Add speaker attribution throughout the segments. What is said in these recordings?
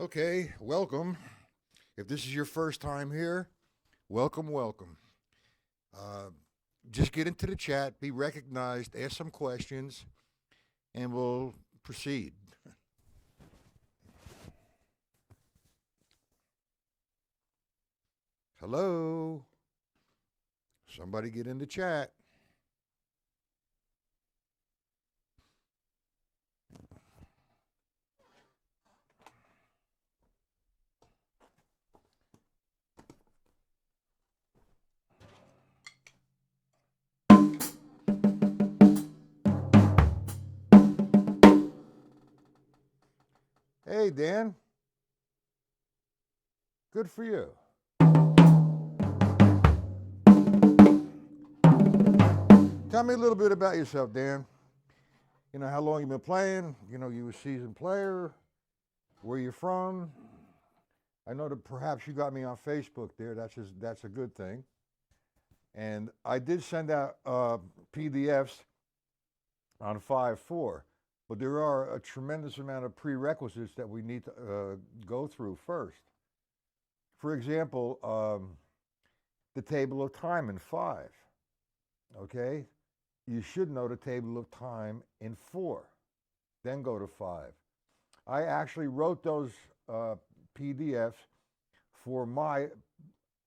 Speaker 1: Okay, welcome. If this is your first time here, welcome, welcome. Uh, just get into the chat, be recognized, ask some questions, and we'll proceed. Hello? Somebody get in the chat. Hey, Dan. Good for you. Tell me a little bit about yourself, Dan. How long you been playing? You a seasoned player. Where you from? I know that perhaps you got me on Facebook there. That's a good thing. And I did send out PDFs on 5.4, but there are a tremendous amount of prerequisites that we need to go through first. For example, the table of time in 5, okay? You should know the table of time in 4, then go to 5. I actually wrote those PDFs for my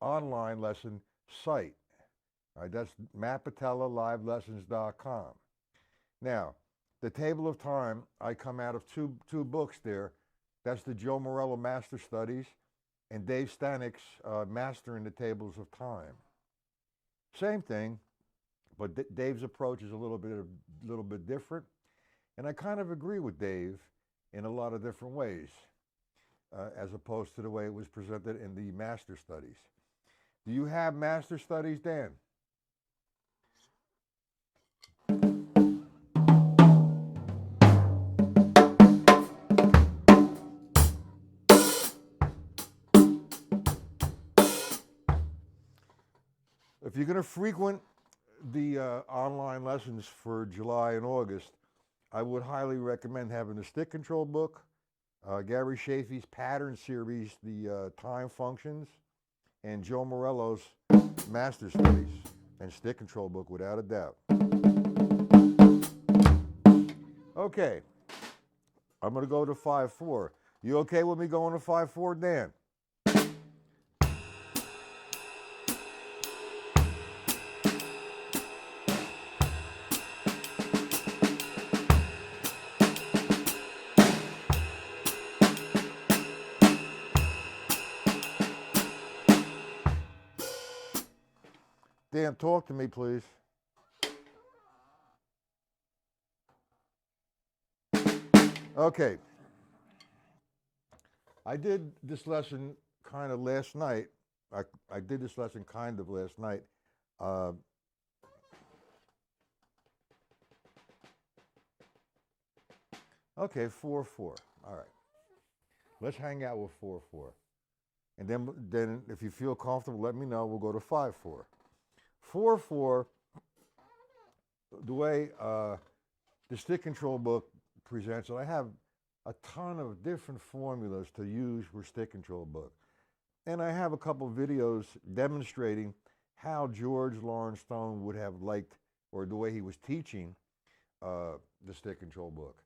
Speaker 1: online lesson site. All right, that's mattpatellallivelessons.com. Now, the table of time, I come out of two books there. That's the Joe Morello Master Studies and Dave Stanek's Mastering the Tables of Time. Same thing, but Dave's approach is a little bit different. And I kind of agree with Dave in a lot of different ways, as opposed to the way it was presented in the Master Studies. Do you have Master Studies, Dan? If you're going to frequent the online lessons for July and August, I would highly recommend having the stick control book, Gary Shafee's pattern series, the time functions, and Joe Morello's Master Studies and stick control book, without a doubt. Okay, I'm going to go to 5.4. You okay with me going to 5.4, Dan? Dan, talk to me, please. Okay. I did this lesson kind of last night. I did this lesson kind of last night. Okay, 4.4. All right. Let's hang out with 4.4. And then if you feel comfortable, let me know. We'll go to 5.4. 4.4, the way the stick control book presents it, I have a ton of different formulas to use for stick control book. And I have a couple videos demonstrating how George Lawrence Stone would have liked, or the way he was teaching the stick control book.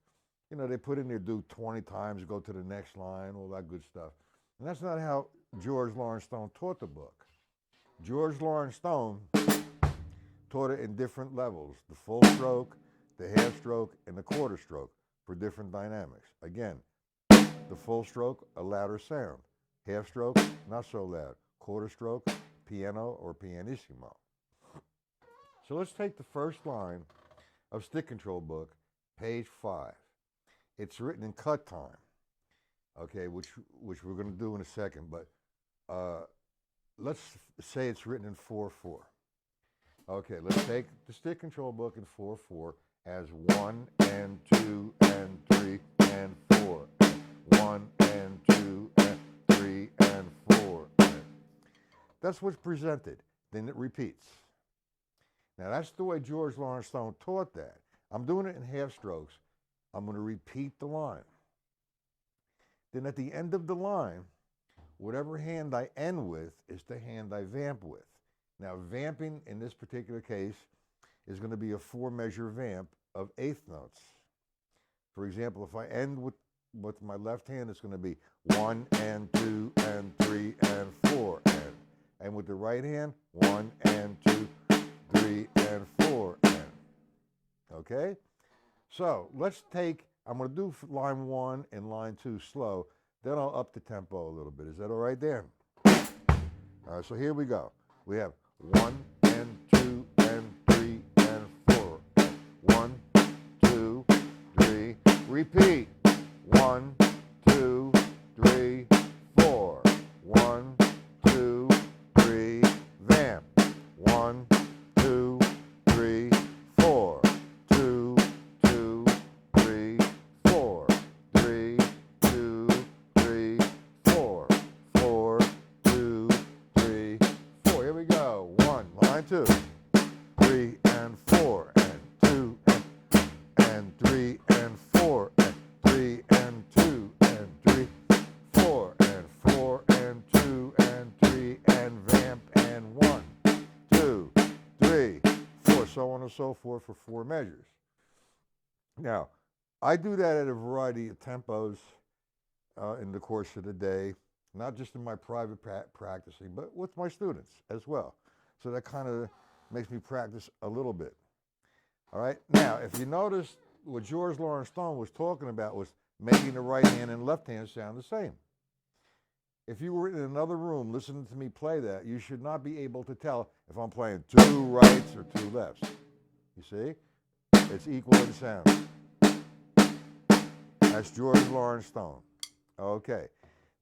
Speaker 1: They put in there, do 20 times, go to the next line, all that good stuff. And that's not how George Lawrence Stone taught the book. George Lawrence Stone taught it in different levels: the full stroke, the half stroke, and the quarter stroke, for different dynamics. Again, the full stroke, a louder sound. Half stroke, not so loud. Quarter stroke, piano or pianissimo. So let's take the first line of stick control book, page 5. It's written in cut time, okay, which we're going to do in a second, but let's say it's written in 4.4. Okay, let's take the stick control book in 4.4 as 1 and 2 and 3 and 4. 1 and 2 and 3 and 4. That's what's presented. Then it repeats. Now that's the way George Lawrence Stone taught that. I'm doing it in half strokes. I'm going to repeat the line. then at the end of the line, whatever hand I end with is the hand I vamp with. Now, vamping in this particular case is going to be a 4-measure vamp of eighth notes. For example, if I end with my left hand, it's going to be 1 and 2 and 3 and 4 and with the right hand, 1 and 2, 3 and 4 and. Okay? So let's take, I'm going to do line 1 and line 2 slow, then I'll up the tempo a little bit. Is that all right there? All right, so here we go. We have 1 and 2 and 3 and 4. 1, 2, 3. Repeat. 1, 2, 3, 4. 1, 2, 3. Vamp. 1, 2, 3, 4. 2, 2, 3, 4. 3, 2, 3, 4. 4, 2, 3, 4. Here we go. 1, line 2, 3 and 4 and 2 and 3 and 4 and 3 and 2 and 3, 4 and 4 and 2 and 3 and vamp and 1, 2, 3, 4, so on and so forth for 4 measures. Now, I do that at a variety of tempos in the course of the day, not just in my private practicing, but with my students as well. So that kind of makes me practice a little bit. All right. Now, if you notice, what George Lawrence Stone was talking about was making the right hand and left hand sound the same. If you were in another room listening to me play that, you should not be able to tell if I'm playing 2 rights or 2 lefts. You see? It's equal in sound. That's George Lawrence Stone. Okay.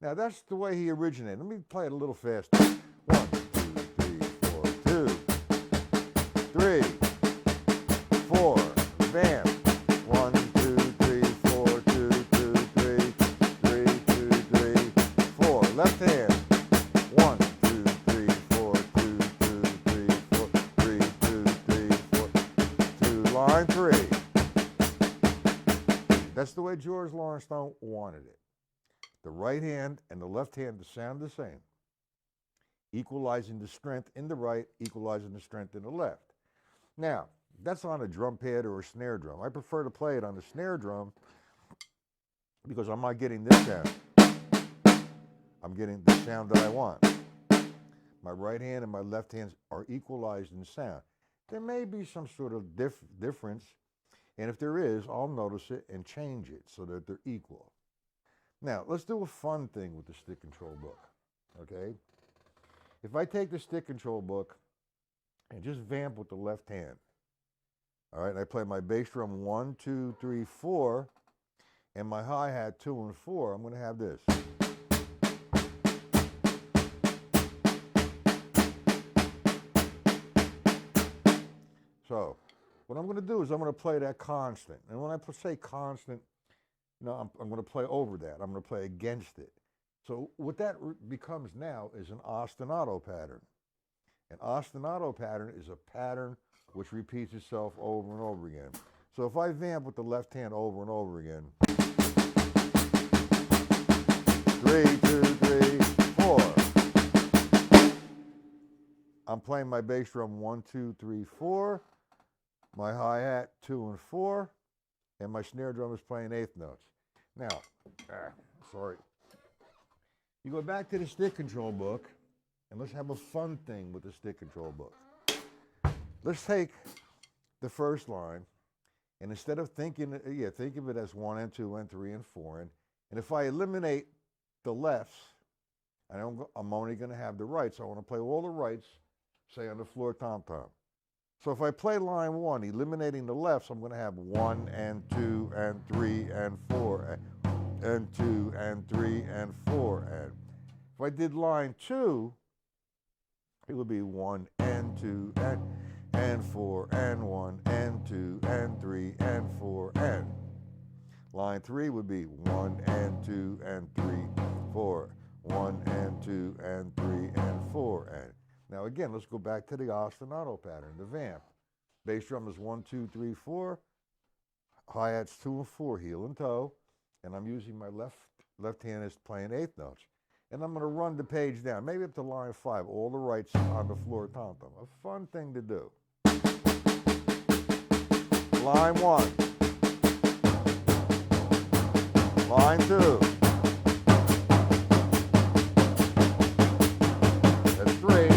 Speaker 1: Now, that's the way he originated. Let me play it a little faster. 1, 2, 3, 4, 2, 3, 4, vamp. 1, 2, 3, 4, 2, 2, 3, 3, 2, 3, 4. Left hand. 1, 2, 3, 4, 2, 2, 3, 4, 3, 2, 3, 4, 2. Line 3. That's the way George Lawrence Stone wanted it. The right hand and the left hand to sound the same, equalizing the strength in the right, equalizing the strength in the left. Now, that's on a drum pad or a snare drum. I prefer to play it on the snare drum because I'm not getting this sound. I'm getting the sound that I want. My right hand and my left hand are equalized in sound. There may be some sort of difference, and if there is, I'll notice it and change it so that they're equal. Now, let's do a fun thing with the stick control book, okay? If I take the stick control book and just vamp with the left hand, all right, and I play my bass drum 1, 2, 3, 4, and my hi-hat 2 and 4, I'm going to have this. So, what I'm going to do is I'm going to play that constant. And when I say constant, you know, I'm going to play over that. I'm going to play against it. So what that becomes now is an ostinato pattern. An ostinato pattern is a pattern which repeats itself over and over again. So if I vamp with the left hand over and over again, 3, 2, 3, 4. I'm playing my bass drum 1, 2, 3, 4. My hi-hat 2 and 4. And my snare drum is playing eighth notes. Now, sorry. You go back to the stick control book, and let's have a fun thing with the stick control book. Let's take the first line, and instead of think of it as 1 and 2 and 3 and 4, and if I eliminate the lefts, I'm only going to have the rights. I want to play all the rights, say on the floor tom-tom. So if I play line 1, eliminating the lefts, I'm going to have 1 and 2 and 3 and 4 and 2 and 3 and 4 and. If I did line 2, it would be 1 and 2 and 4 and 1 and 2 and 3 and 4 and. Line 3 would be 1 and 2 and 3, 4, 1 and 2 and 3 and 4 and. Now again, let's go back to the ostinato pattern, the vamp. Bass drum is 1, 2, 3, 4. Hi-hats 2 and 4, heel and toe. And I'm using my left left hand is playing eighth notes. And I'm going to run the page down, maybe up to line 5, all the rights on the floor tom-tom. A fun thing to do. Line 1. Line 2. That's 3.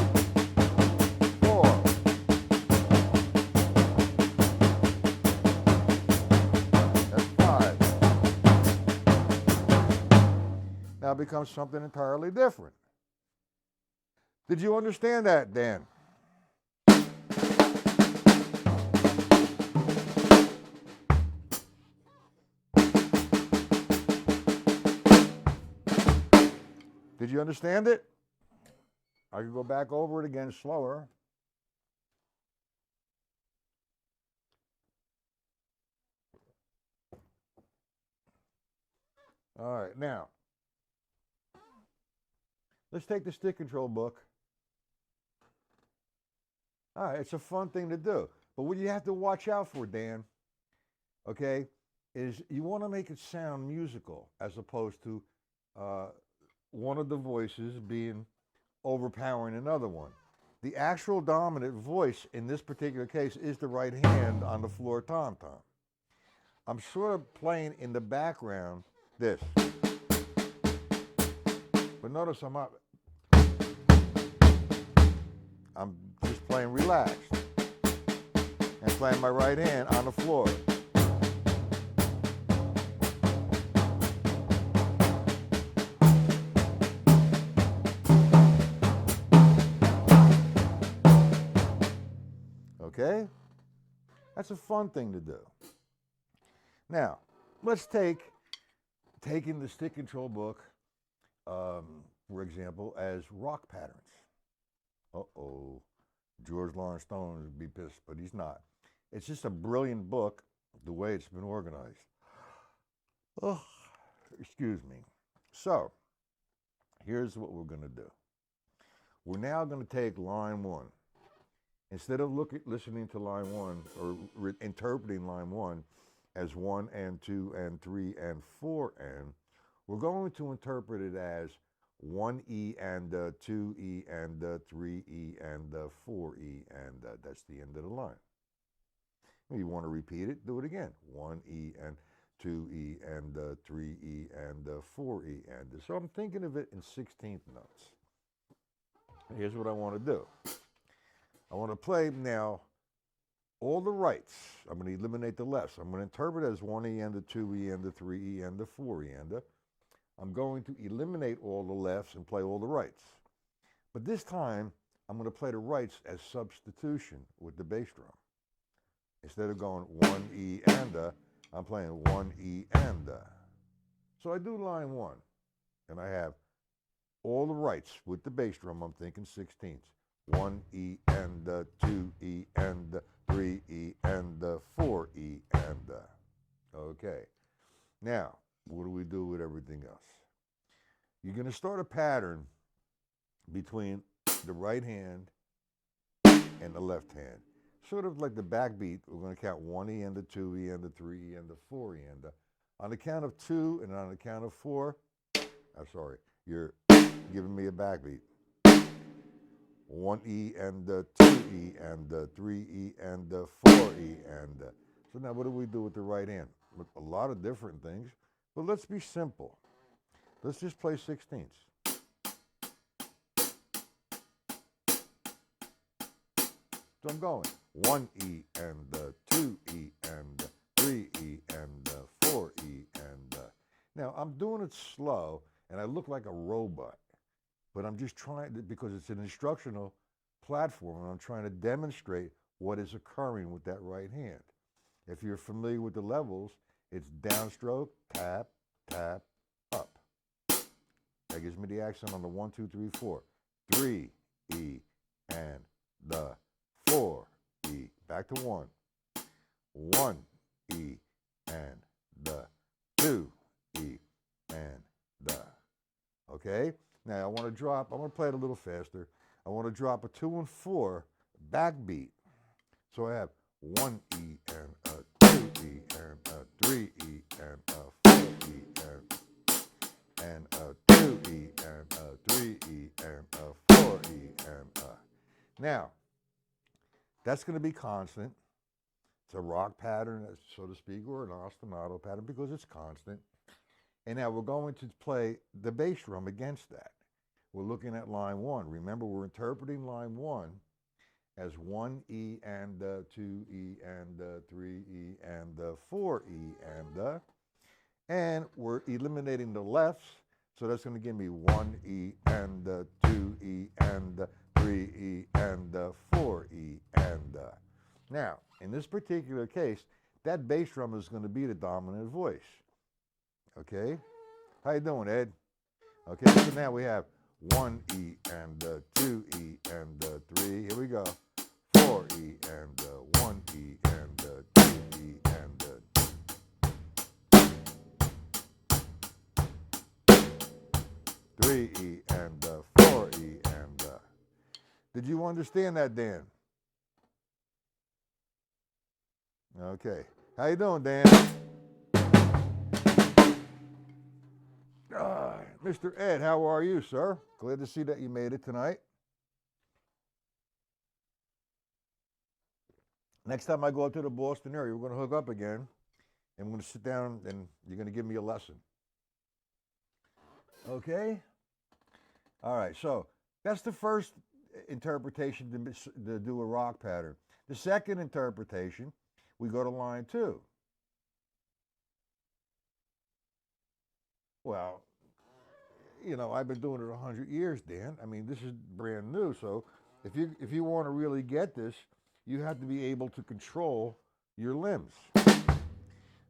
Speaker 1: 4. That's 5. Now it becomes something entirely different. Did you understand that, Dan? Did you understand it? I could go back over it again slower. All right, now, let's take the stick control book. All right, it's a fun thing to do. But what you have to watch out for, Dan, okay, is you want to make it sound musical as opposed to one of the voices being overpowering another one. The actual dominant voice in this particular case is the right hand on the floor tom-tom. I'm sort of playing in the background this. But notice I'm just playing relaxed and playing my right hand on the floor. Okay? That's a fun thing to do. Now, let's taking the stick control book, for example, as rock patterns. Uh-oh. George Lawrence Stone would be pissed, but he's not. It's just a brilliant book, the way it's been organized. Oh, excuse me. So, here's what we're going to do. We're now going to take line 1. Instead of listening to line 1 or interpreting line 1 as 1 and 2 and 3 and 4 and, we're going to interpret it as 1E and 2E and 3E and 4E and that's the end of the line. If you want to repeat it, do it again. 1E and 2E and 3E and 4E and. So I'm thinking of it in 16th notes. Here's what I want to do. I want to play now all the rights. I'm going to eliminate the lefts. I'm going to interpret it as 1E and 2E and 3E and 4E and. I'm going to eliminate all the lefts and play all the rights. But this time, I'm going to play the rights as substitution with the bass drum. Instead of going 1E and I'm playing 1E and So I do line 1, and I have all the rights with the bass drum. I'm thinking 16ths. 1E and 2E and 3E and 4E and. Okay. Now, what do we do with everything else? You're going to start a pattern between the right hand and the left hand. Sort of like the backbeat. We're going to count 1E and 2E and 3E and 4E and. On the count of 2 and on the count of 4, I'm sorry, you're giving me a backbeat. 1E and 2E and 3E and 4E and. So now what do we do with the right hand? With a lot of different things, but let's be simple. Let's just play 16ths. So I'm going 1E and 2E and 3E and 4E and. Now I'm doing it slow and I look like a robot. But I'm just trying to, because it's an instructional platform, and I'm trying to demonstrate what is occurring with that right hand. If you're familiar with the levels, it's downstroke, tap, tap, up. That gives me the accent on the 1, 2, 3, 4. 3, E, and the 4, E. Back to 1. 1, E, and the 2, E, and the. Okay? Now, I'm going to play it a little faster. I want to drop a 2 and 4 backbeat. So I have 1 E and a 2 E and a 3 E and a 4 E and. and a 2E and a 3E and a 4E and a. Now, that's going to be constant. It's a rock pattern, so to speak, or an ostinato pattern because it's constant. And now we're going to play the bass drum against that. We're looking at line 1. Remember, we're interpreting line 1 as 1E and 2E and 3E and 4E and we're eliminating the lefts, so that's going to give me 1E and 2E and 3E and 4E and. Now, in this particular case, that bass drum is going to be the dominant voice. Okay? How you doing, Ed? Okay, so now we have 1E and 2E and 3. Here we go. 4E and 1E and 2E and 3E and 4E and. Did you understand that, Dan? Okay. How you doing, Dan? Mr. Ed, how are you, sir? Glad to see that you made it tonight. Next time I go up to the Boston area, we're going to hook up again, and we're going to sit down, and you're going to give me a lesson. Okay? All right, so that's the first interpretation to do a rock pattern. The second interpretation, we go to line 2. Well, you know, I've been doing it 100 years, Dan. I mean, this is brand new. So if you want to really get this, you have to be able to control your limbs.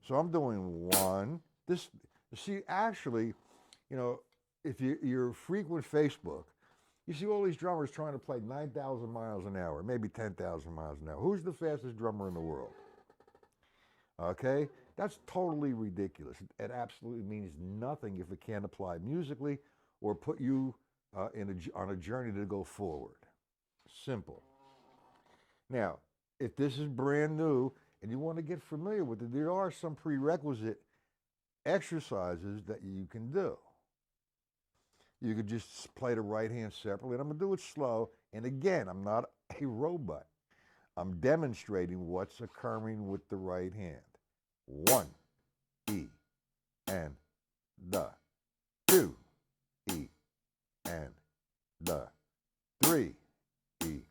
Speaker 1: So I'm doing 1. This, see, actually, you know, if you're frequent Facebook, you see all these drummers trying to play 9,000 miles an hour, maybe 10,000 miles an hour. Who's the fastest drummer in the world? Okay? That's totally ridiculous. It absolutely means nothing if it can't apply musically or put you on a journey to go forward. Simple. Now, if this is brand new and you want to get familiar with it, there are some prerequisite exercises that you can do. You could just play the right hand separately, and I'm going to do it slow. And again, I'm not a robot. I'm demonstrating what's occurring with the right hand. 1, E, and the. 2, E, and the. 3, E,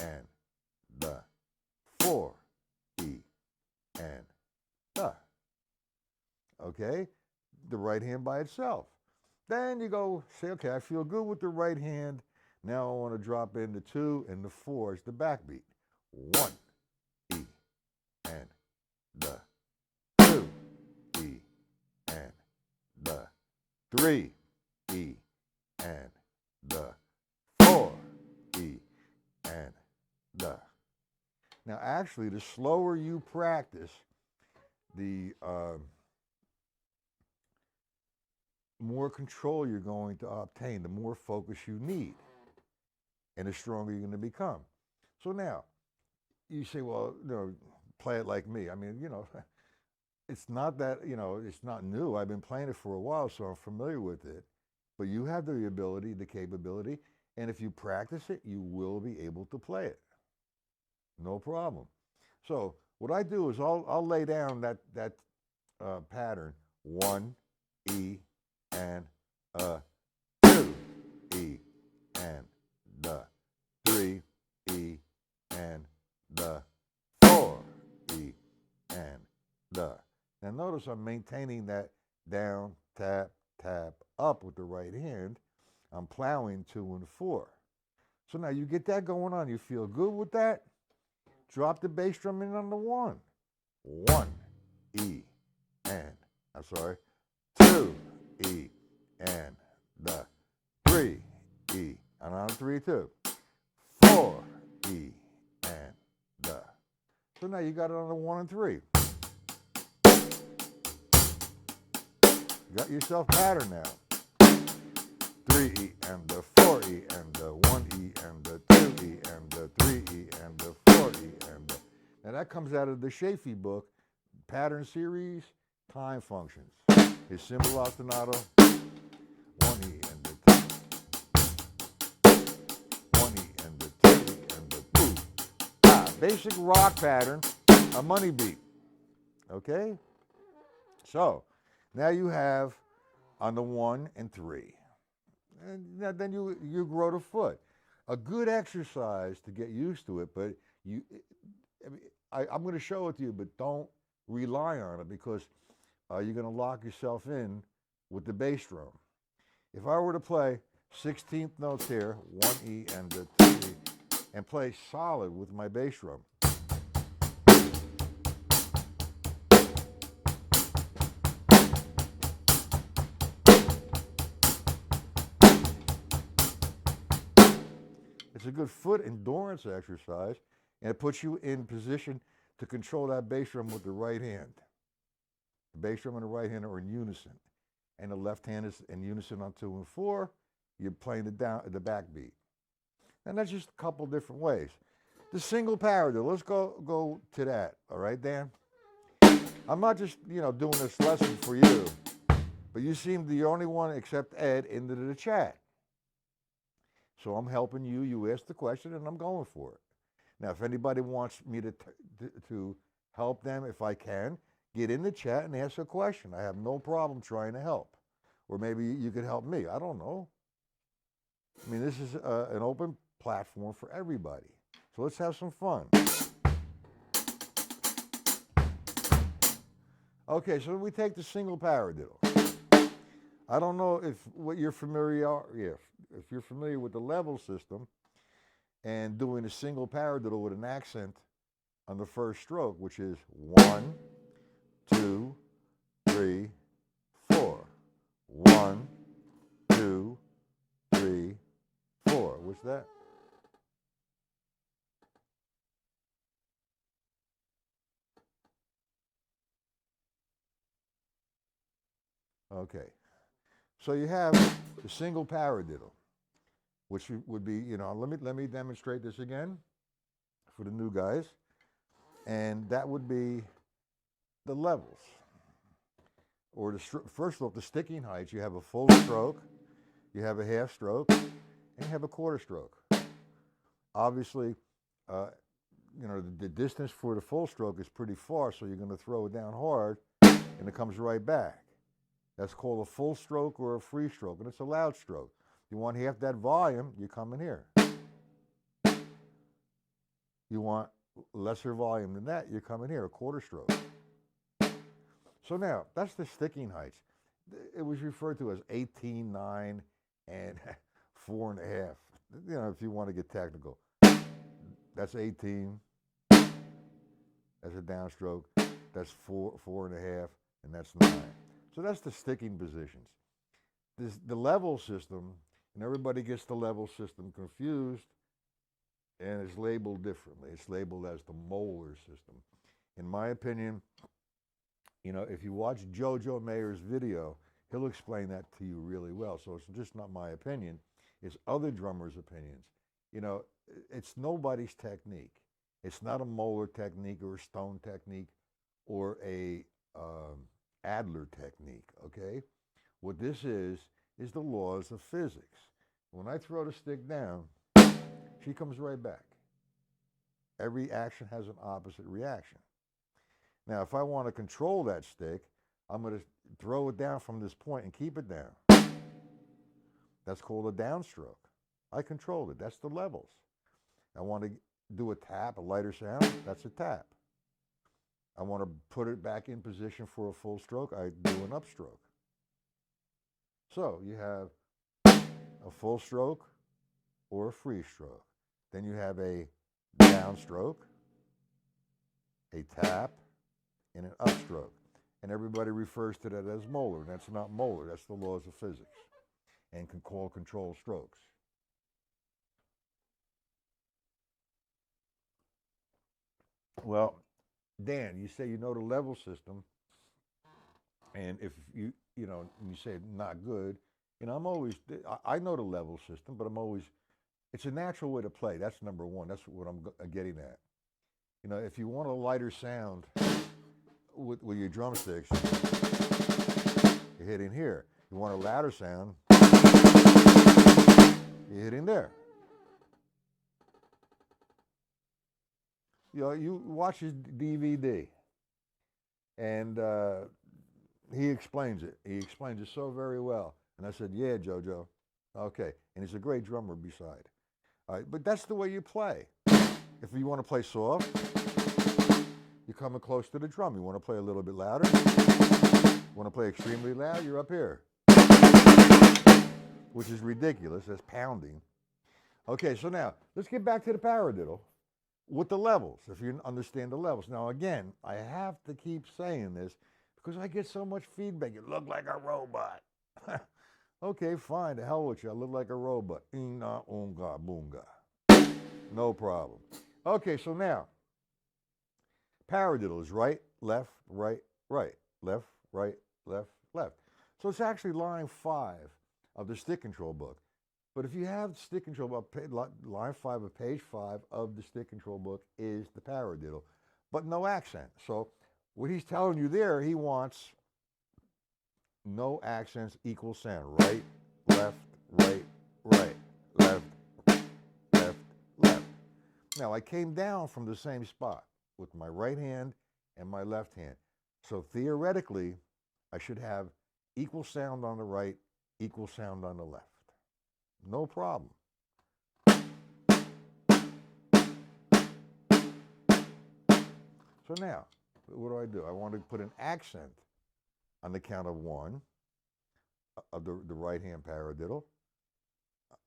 Speaker 1: and the. 4, E, and the. Okay? The right hand by itself. Then you go say, okay, I feel good with the right hand. Now I want to drop in the 2 and the 4 as the backbeat. 1, E, and the. 2, E, and the. 3, E, and the. 4, E, and the. Now actually, the slower you practice, the more control you're going to obtain, the more focus you need, and the stronger you're going to become. So now, you say, well, you know, play it like me. I mean, you know, it's not that, you know, it's not new. I've been playing it for a while, so I'm familiar with it. But you have the ability, the capability, and if you practice it, you will be able to play it. No problem. So what I do is I'll lay down that pattern, 1, E, and 2, E, and the. 3, E, and the. 4, E, and the. Now notice I'm maintaining that down, tap, tap, up with the right hand. I'm plowing 2 and 4. So now you get that going on. You feel good with that? Drop the bass drum in on the 1. 1, E, and, 2, E, and the. 3, E, and on 3, 2. 4, E, and the. So now you got it on the 1 and 3. You got yourself pattern now. 3 E and the 4 E and the 1 E and the 2 E and the 3 E and the 4 E and the. Now that comes out of the Chaffee book, Pattern Series, Time Functions. His simple ostinato, basic rock pattern, a money beat. Okay? So, now you have on the 1 and 3. And then you grow the foot. A good exercise to get used to it, but I'm going to show it to you, but don't rely on it because you're going to lock yourself in with the bass drum. If I were to play 16th notes here, 1 E and the 2 E, and play solid with my bass drum, it's a good foot endurance exercise, and it puts you in position to control that bass drum with the right hand. The bass drum and the right hand are in unison, and the left hand is in unison on 2 and 4. You're playing the backbeat, and that's just a couple different ways. The single paradiddle. Let's go to that. All right, Dan. I'm not just doing this lesson for you, but you seem the only one except Ed into the chat. So I'm helping you. You asked the question, and I'm going for it. Now, if anybody wants me to help them, if I can, get in the chat and ask a question. I have no problem trying to help. Or maybe you could help me. I don't know. I mean, this is an open platform for everybody. So let's have some fun. Okay, so we take the single paradiddle. I don't know if you're familiar with the level system and doing a single paradiddle with an accent on the first stroke, which is 1, 2, 3, 4. 1, 2, 3, 4. What's that? Okay. So you have the single paradiddle, which would be, let me demonstrate this again for the new guys. And that would be the levels. Or first off, the sticking heights. You have a full stroke, you have a half stroke, and you have a quarter stroke. Obviously, the distance for the full stroke is pretty far, so you're going to throw it down hard, and it comes right back. That's called a full stroke or a free stroke, and it's a loud stroke. You want half that volume, you come in here. You want lesser volume than that, you come in here, a quarter stroke. So now, that's the sticking heights. It was referred to as 18, 9, and 4.5. If you want to get technical. That's 18. That's a downstroke. That's 4.5, and that's 9. So that's the sticking positions. The level system, and everybody gets the level system confused, and it's labeled differently. It's labeled as the Moeller system. In my opinion, if you watch Jojo Mayer's video, he'll explain that to you really well. So it's just not my opinion. It's other drummers' opinions. It's nobody's technique. It's not a Moeller technique or a Stone technique or a Adler technique, okay? What this is the laws of physics. When I throw the stick down, she comes right back. Every action has an opposite reaction. Now, if I want to control that stick, I'm going to throw it down from this point and keep it down. That's called a downstroke. I controlled it. That's the levels. I want to do a tap, a lighter sound, that's a tap. I want to put it back in position for a full stroke, I do an upstroke. So you have a full stroke or a free stroke. Then you have a downstroke, a tap, and an upstroke. And everybody refers to that as Moeller. That's not Moeller, that's the laws of physics and can call control strokes. Well, Dan, you say you know the level system, and if you say not good, I know the level system, but it's a natural way to play. That's number one. That's what I'm getting at. If you want a lighter sound with your drumsticks, you're hitting here. You want a louder sound, you're hitting there. you watch his DVD, and he explains it. He explains it so very well. And I said, yeah, JoJo. Okay. And he's a great drummer beside. All right, but that's the way you play. If you want to play soft, you're coming close to the drum. You want to play a little bit louder. You want to play extremely loud, you're up here. Which is ridiculous. That's pounding. Okay, so now, let's get back to the paradiddle with the levels, if you understand the levels. Now, again, I have to keep saying this because I get so much feedback. You look like a robot. Okay, fine. The hell with you. I look like a robot. Ina, unga, boonga. No problem. Okay, so now, paradiddle is right, left, right, right, left, right, left, left. So it's actually line 5 of the stick control book. But if you have stick control book, line 5 of page 5 of the stick control book is the paradiddle, but no accent. So what he's telling you there, he wants no accents equal sound. Right, left, right, right, left, left, left. Now I came down from the same spot with my right hand and my left hand. So theoretically, I should have equal sound on the right, equal sound on the left. No problem. So now, what do? I want to put an accent on the count of 1 of the right hand paradiddle.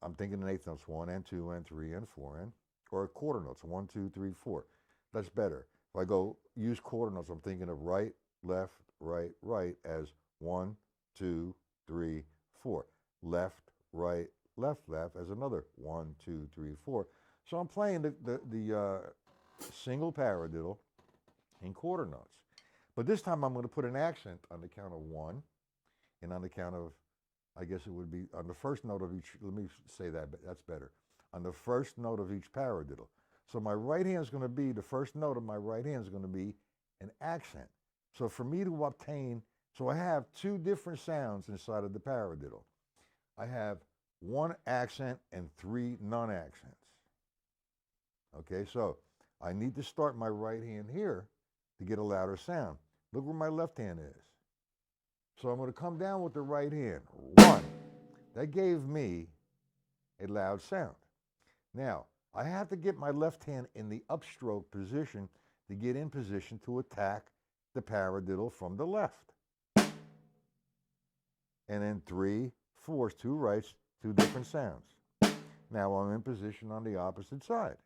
Speaker 1: I'm thinking in eighth notes, 1 and 2 and 3 and 4 and, or quarter notes, 1, 2, 3, 4. That's better. If I go use quarter notes, I'm thinking of right, left, right, right as 1, 2, 3, 4. Left, right, left, left as another 1, 2, 3, 4. So I'm playing the single paradiddle in quarter notes. But this time I'm going to put an accent on the count of 1 and on the count of, I guess it would be on the first note of each, let me say that, that's better. On the first note of each paradiddle. So my right hand is going to be, the first note of my right hand is going to be an accent. So for me to obtain, so I have 2 different sounds inside of the paradiddle. I have 1 accent and 3 non-accents. Okay, so I need to start my right hand here to get a louder sound. Look where my left hand is. So I'm going to come down with the right hand. 1. That gave me a loud sound. Now, I have to get my left hand in the upstroke position to get in position to attack the paradiddle from the left. And then 3 fours, 2 rights, 2 different sounds. Now I'm in position on the opposite side.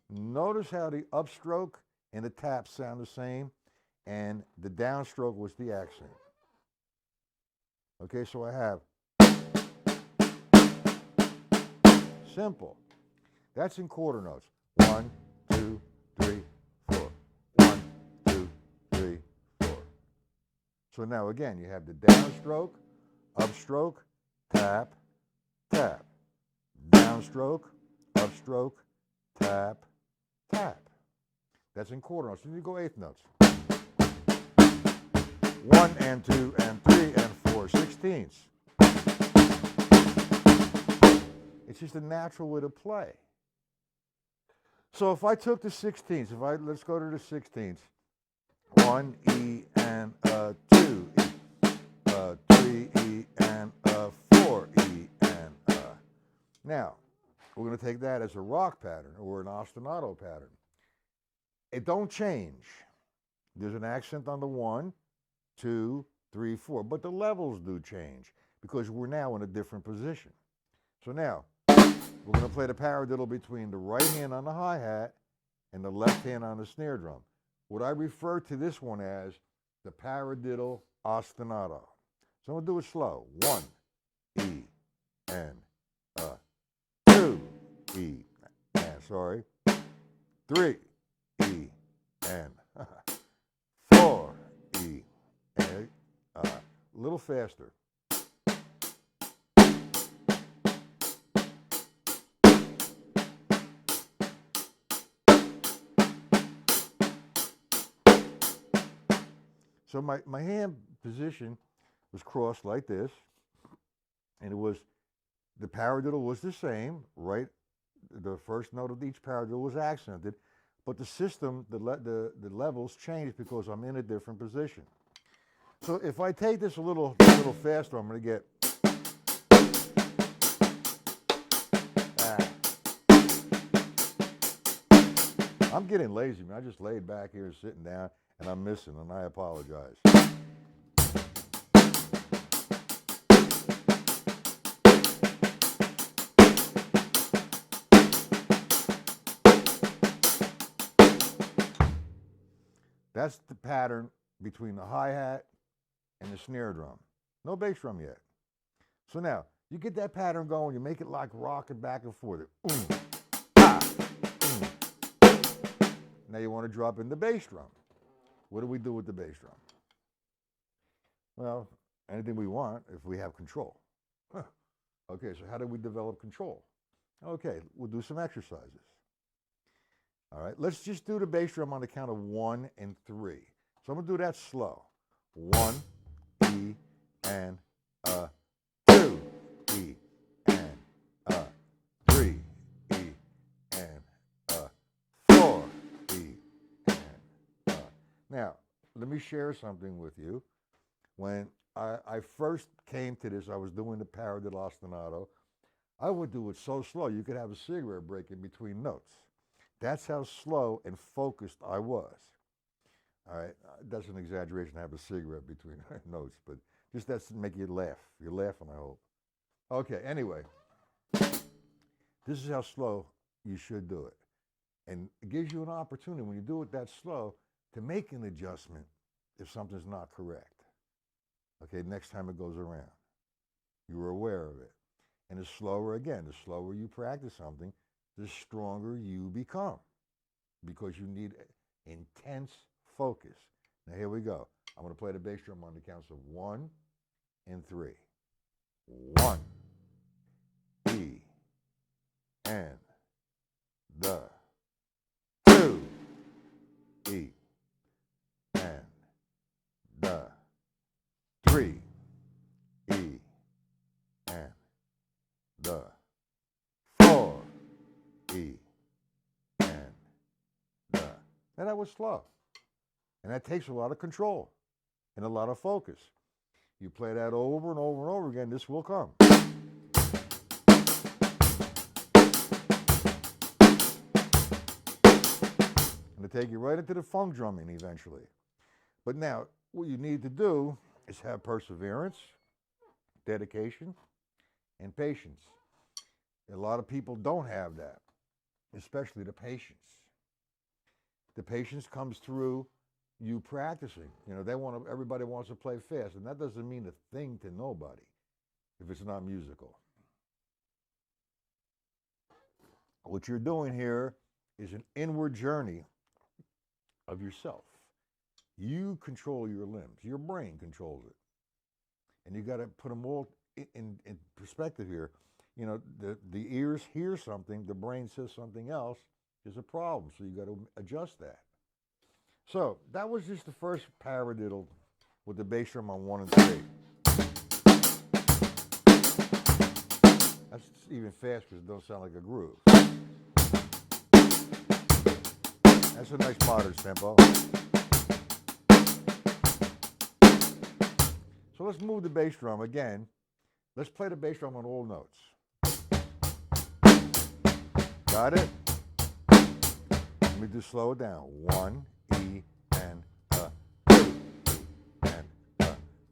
Speaker 1: Notice how the upstroke and the tap sound the same, and the downstroke was the accent. Okay, so I have simple. That's in quarter notes. 1, 2, 3, 4. 1, 2, 3, 4. So now again, you have the downstroke, upstroke, tap, tap. Downstroke, upstroke, tap, tap. That's in quarter notes. Then you go eighth notes. 1 and 2 and 3 and 4 sixteenths. It's just a natural way to play. So if I took the sixteenths, let's go to the sixteenths. 1 E and 2 E, 3 E and 4 E and Now, we're going to take that as a rock pattern or an ostinato pattern. It don't change. There's an accent on the 1, 2, 3, 4, but the levels do change because we're now in a different position. So now, we're going to play the paradiddle between the right hand on the hi-hat and the left hand on the snare drum. What I refer to this one as the paradiddle ostinato. So I'm going to do it slow. 1, E, and 2, E, and, sorry, 3, E, and 4, E, and a little faster. So my hand position was crossed like this, and it was, the paradiddle was the same, right? The first note of each paradiddle was accented, but the system, the levels changed because I'm in a different position. So if I take this a little faster, I'm going to get. I'm getting lazy, man. I just laid back here sitting down, and I'm missing, and I apologize. That's the pattern between the hi-hat and the snare drum. No bass drum yet. So now, you get that pattern going, you make it like rocking back and forth. Now you want to drop in the bass drum. What do we do with the bass drum? Well, anything we want if we have control. Okay, so how do we develop control? Okay, we'll do some exercises. All right, let's just do the bass drum on the count of 1 and 3. So I'm going to do that slow. 1, E, and 2, E, and 3, E, and 4, E, and Now, let me share something with you. When I first came to this, I was doing the paradiddle ostinato. I would do it so slow, you could have a cigarette break in between notes. That's how slow and focused I was. All right, that's an exaggeration to have a cigarette between notes, but just that's to make you laugh. You're laughing, I hope. Okay, anyway, this is how slow you should do it. And it gives you an opportunity when you do it that slow to make an adjustment if something's not correct. Okay, next time it goes around, you were aware of it. And the slower, again, the slower you practice something, the stronger you become because you need intense focus. Now here we go. I'm going to play the bass drum on the counts of 1 and 3. 1, E, and the 2, E, and the 3, E, and the 4, E, and the. And that was slow. And that takes a lot of control and a lot of focus. You play that over and over and over again, this will come. And to take you right into the funk drumming eventually. But now, what you need to do is have perseverance, dedication, and patience. A lot of people don't have that, especially the patience. The patience comes through you practicing. You know, everybody wants to play fast, and that doesn't mean a thing to nobody if it's not musical. What you're doing here is an inward journey of yourself. You control your limbs. Your brain controls it. And you got to put them all in perspective here. You know, the ears hear something, the brain says something else. There's a problem, so you got to adjust that. So that was just the first paradiddle with the bass drum on 1 and 3. That's even fast because it don't sound like a groove. That's a nice modern tempo. So let's move the bass drum again. Let's play the bass drum on all notes. Got it? Let me just slow it down. 1, E, and 2, E, and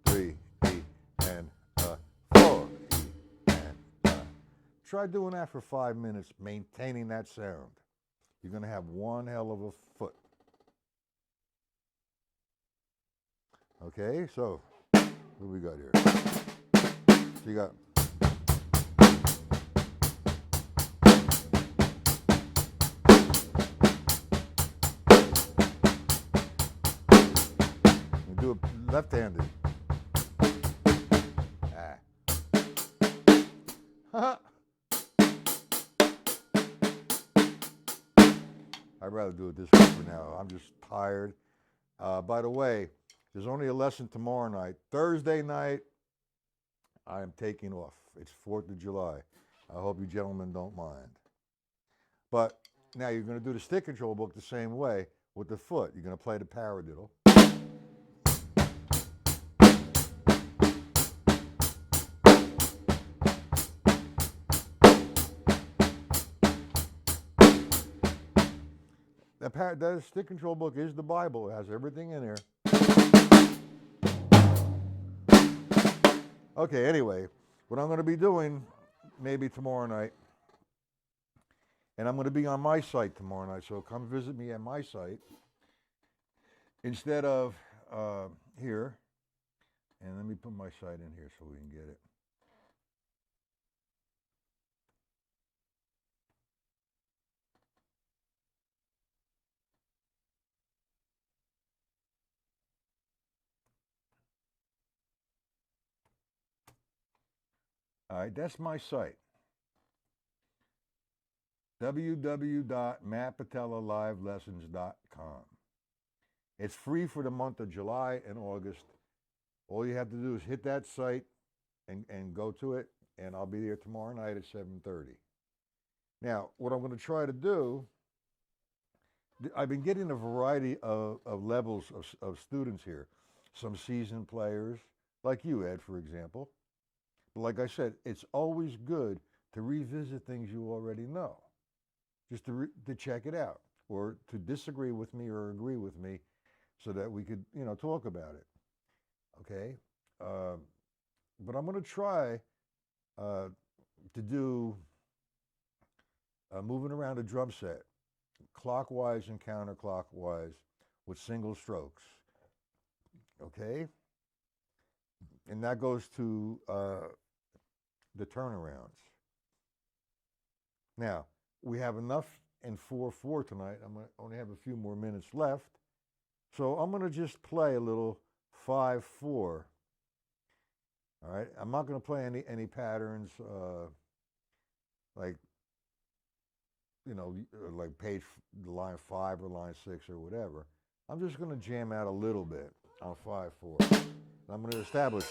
Speaker 1: 3, E, and 4, E, and Try doing that for 5 minutes, maintaining that sound. You're going to have one hell of a foot. Okay, so what do we got here? So you got. Do it left-handed. I'd rather do it this way for now. I'm just tired. By the way, there's only a lesson tomorrow night. Thursday night, I am taking off. It's 4th of July. I hope you gentlemen don't mind. But now you're going to do the stick control book the same way with the foot. You're going to play the paradiddle. That stick control book is the Bible. It has everything in there. Okay, anyway, what I'm going to be doing maybe tomorrow night, and I'm going to be on my site tomorrow night, so come visit me at my site instead of here. And let me put my site in here so we can get it. All right, that's my site. www.mattpatelalivelessons.com. It's free for the month of July and August. All you have to do is hit that site and go to it, and I'll be there tomorrow night at 7:30. Now, what I'm going to try to do, I've been getting a variety of levels of students here. Some seasoned players, like you, Ed, for example. But like I said, it's always good to revisit things you already know, just to check it out, or to disagree with me or agree with me, so that we could, talk about it. Okay, but I'm going to try to do moving around a drum set, clockwise and counterclockwise, with single strokes. Okay, and that goes to the turnarounds. Now, we have enough in 4/4 tonight. I'm going to only have a few more minutes left. So I'm going to just play a little 5/4. All right. I'm not going to play any patterns like, like line 5 or line 6 or whatever. I'm just going to jam out a little bit on 5/4. I'm going to establish.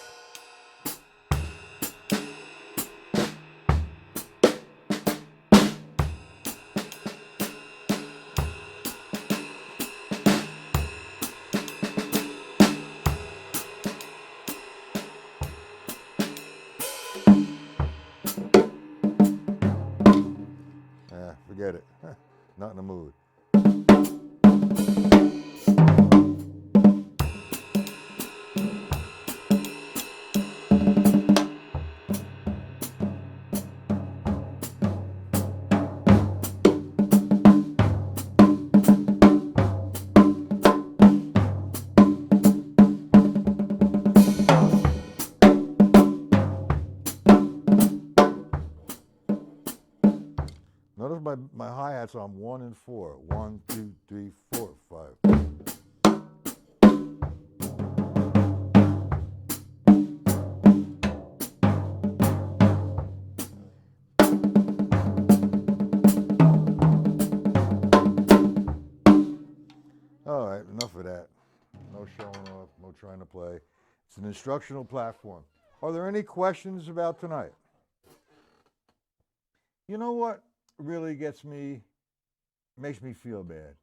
Speaker 1: Forget it. Not in the mood. Notice my hi-hats on 1 and 4. 1, 2, 3, 4, 5. All right, enough of that. No showing off, no trying to play. It's an instructional platform. Are there any questions about tonight? You know what really makes me feel bad?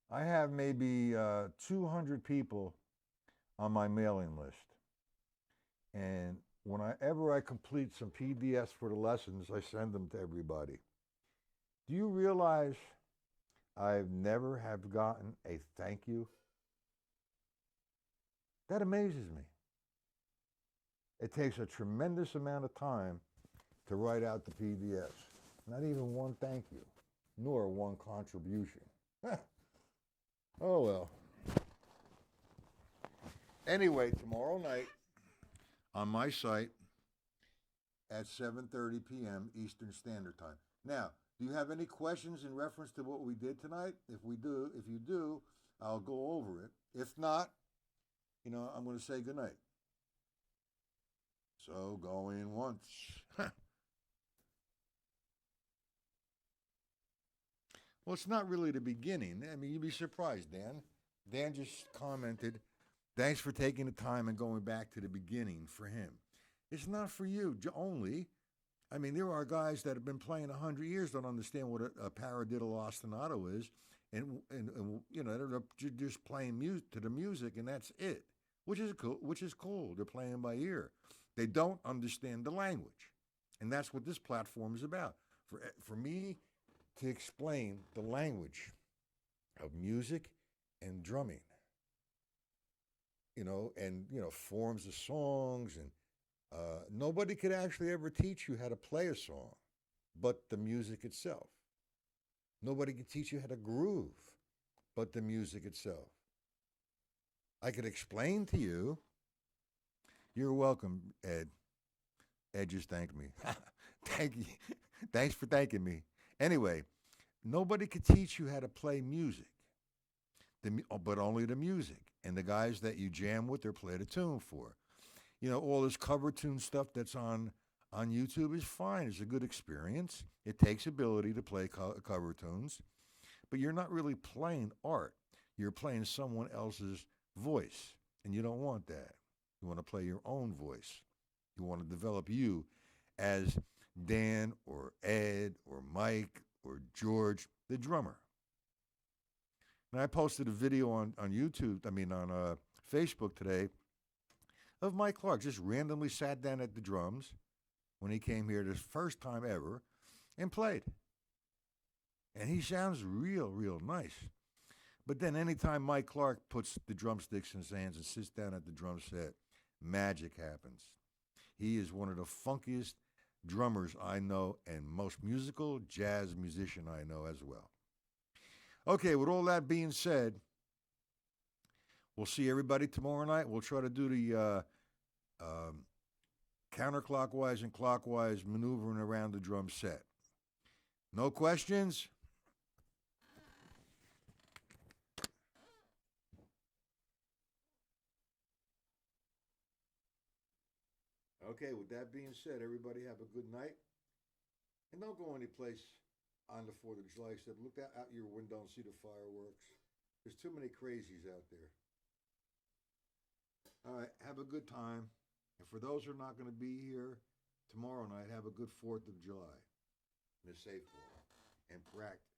Speaker 1: I have maybe 200 people on my mailing list. And whenever I complete some PDFs for the lessons, I send them to everybody. Do you realize I've never have gotten a thank you? That amazes me. It takes a tremendous amount of time to write out the PDFs. Not even one thank you, nor one contribution. Oh well. Anyway, tomorrow night on my site at 7:30 p.m. Eastern Standard Time. Now, do you have any questions in reference to what we did tonight? If you do, I'll go over it. If not, I'm going to say goodnight. So, going once. Well, it's not really the beginning. I mean, you'd be surprised, Dan. Dan just commented, thanks for taking the time and going back to the beginning for him. It's not for you only. I mean, there are guys that have been playing 100 years don't understand what a paradiddle ostinato is, and you know they're just playing music to the music, and that's it, which is cool. Which is cool. They're playing by ear. They don't understand the language, and that's what this platform is about. For me to explain the language of music and drumming, and forms of songs, and nobody could actually ever teach you how to play a song, but the music itself. Nobody can teach you how to groove, but the music itself. I could explain to you. You're welcome, Ed. Ed just thanked me. Thank you. Thanks for thanking me. Anyway, nobody could teach you how to play music, but only the music. And the guys that you jam with or play the tune for. All this cover tune stuff that's on YouTube is fine. It's a good experience. It takes ability to play cover tunes, but you're not really playing art. You're playing someone else's voice, and you don't want that. You want to play your own voice. You want to develop you as Dan or Ed or Mike or George, the drummer. And I posted a video on YouTube, on Facebook today, of Mike Clark. Just randomly sat down at the drums when he came here this first time ever and played. And he sounds real, real nice. But then anytime Mike Clark puts the drumsticks in his hands and sits down at the drum set, magic happens. He is one of the funkiest drummers I know and most musical jazz musician I know as well. Okay, with all that being said, we'll see everybody tomorrow night. We'll try to do the counterclockwise and clockwise maneuvering around the drum set. No questions? Okay, with that being said, everybody have a good night. And don't go anyplace on the 4th of July except look out your window and see the fireworks. There's too many crazies out there. All right, have a good time. And for those who are not going to be here tomorrow night, have a good 4th of July and a safe one and practice.